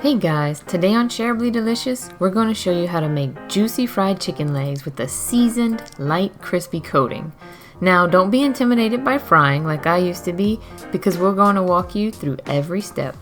Hey guys, today on Shareably Delicious, we're going to show you how to make juicy fried chicken legs with a seasoned, light, crispy coating. Now, don't be intimidated by frying like I used to be, because we're going to walk you through every step.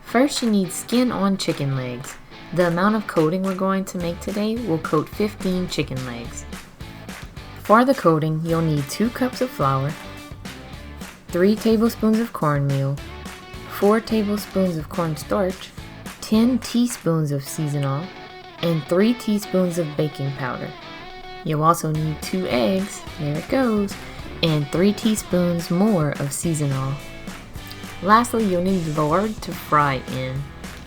First, you need skin-on chicken legs. The amount of coating we're going to make today will coat 15 chicken legs. For the coating, you'll need 2 cups of flour, 3 tablespoons of cornmeal, 4 tablespoons of cornstarch, 10 teaspoons of seasoning, and 3 teaspoons of baking powder. You'll also need 2 eggs, there it goes, and 3 teaspoons more of seasoning. Lastly, you'll need lard to fry in.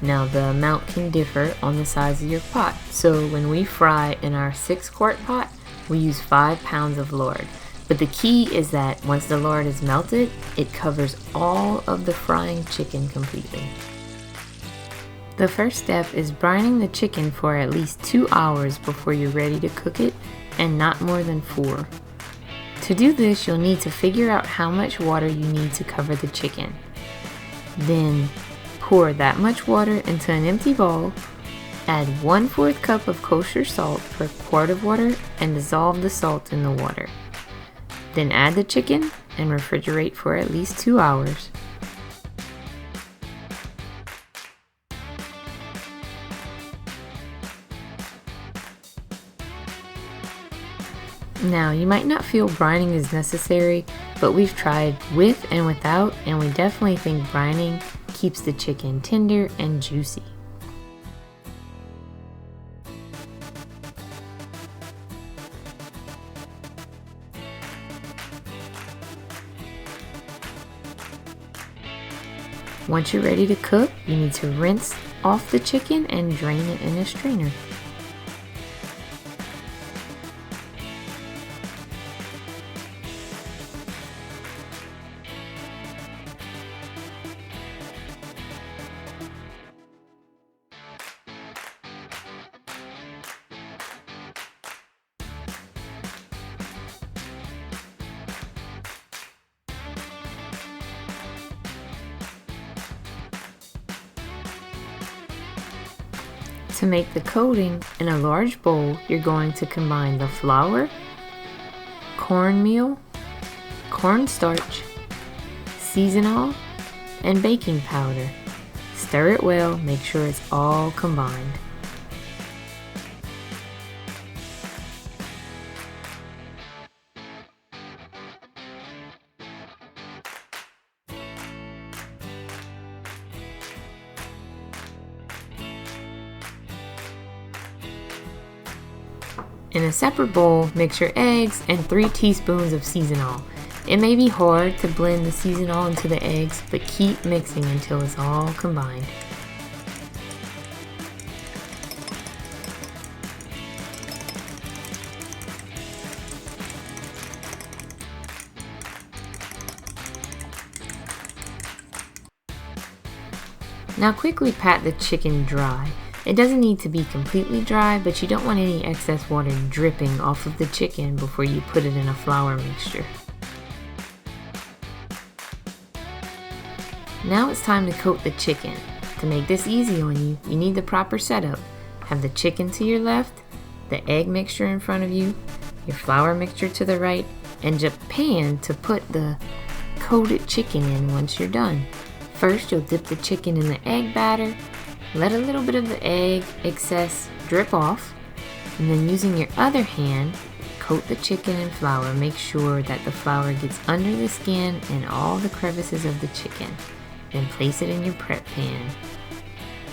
Now, the amount can differ on the size of your pot. So when we fry in our 6-quart pot, we use 5 pounds of lard. But the key is that once the lard is melted, it covers all of the frying chicken completely. The first step is brining the chicken for at least 2 hours before you're ready to cook it, and not more than 4. To do this, you'll need to figure out how much water you need to cover the chicken. Then pour that much water into an empty bowl, add 1/4 cup of kosher salt per quart of water, and dissolve the salt in the water. Then add the chicken and refrigerate for at least 2 hours. Now, you might not feel brining is necessary, but we've tried with and without, and we definitely think brining keeps the chicken tender and juicy. Once you're ready to cook, you need to rinse off the chicken and drain it in a strainer. To make the coating in a large bowl, you're going to combine the flour, cornmeal, cornstarch, seasoning, and baking powder. Stir it well, make sure it's all combined. In a separate bowl, mix your eggs and 3 teaspoons of seasoning. It may be hard to blend the seasoning into the eggs, but keep mixing until it's all combined. Now quickly pat the chicken dry. It doesn't need to be completely dry, but you don't want any excess water dripping off of the chicken before you put it in a flour mixture. Now it's time to coat the chicken. To make this easy on you, you need the proper setup. Have the chicken to your left, the egg mixture in front of you, your flour mixture to the right, and a pan to put the coated chicken in once you're done. First, you'll dip the chicken in the egg batter. Let a little bit of the egg excess drip off, and then using your other hand, coat the chicken in flour. Make sure that the flour gets under the skin and all the crevices of the chicken. Then place it in your prep pan.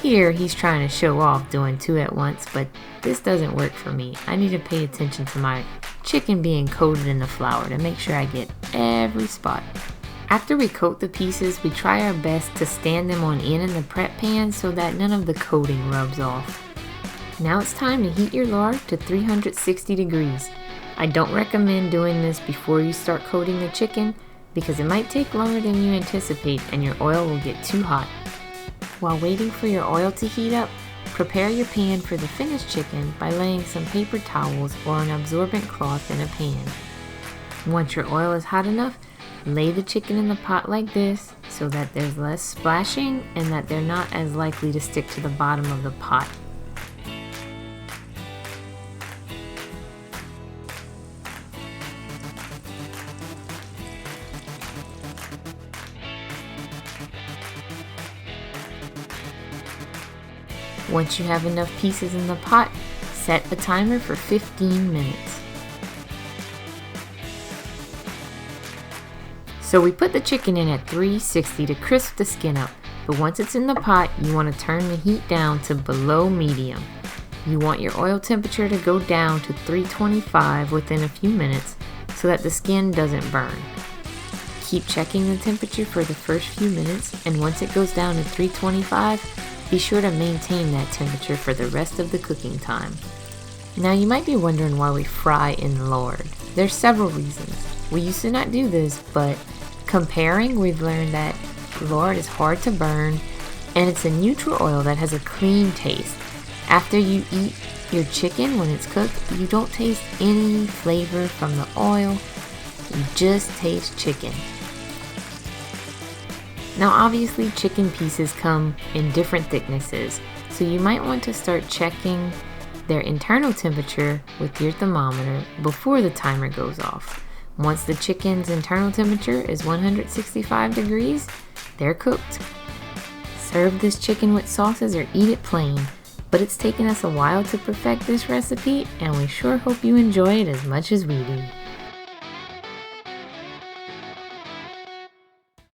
Here, he's trying to show off doing 2 at once, but this doesn't work for me. I need to pay attention to my chicken being coated in the flour to make sure I get every spot. After we coat the pieces, we try our best to stand them on end in the prep pan so that none of the coating rubs off. Now it's time to heat your lard to 360 degrees. I don't recommend doing this before you start coating the chicken. because it might take longer than you anticipate and your oil will get too hot. While waiting for your oil to heat up, prepare your pan for the finished chicken by laying some paper towels or an absorbent cloth in a pan. Once your oil is hot enough, lay the chicken in the pot like this so that there's less splashing and that they're not as likely to stick to the bottom of the pot. Once you have enough pieces in the pot, set a timer for 15 minutes. So we put the chicken in at 360 to crisp the skin up, but once it's in the pot, you want to turn the heat down to below medium. You want your oil temperature to go down to 325 within a few minutes so that the skin doesn't burn. Keep checking the temperature for the first few minutes, and once it goes down to 325, be sure to maintain that temperature for the rest of the cooking time. Now you might be wondering why we fry in lard. There's several reasons. We used to not do this, but comparing, we've learned that lard is hard to burn and it's a neutral oil that has a clean taste. After you eat your chicken when it's cooked, you don't taste any flavor from the oil, you just taste chicken. Now obviously chicken pieces come in different thicknesses, so you might want to start checking their internal temperature with your thermometer before the timer goes off. Once the chicken's internal temperature is 165 degrees, they're cooked. Serve this chicken with sauces or eat it plain, but it's taken us a while to perfect this recipe and we sure hope you enjoy it as much as we do.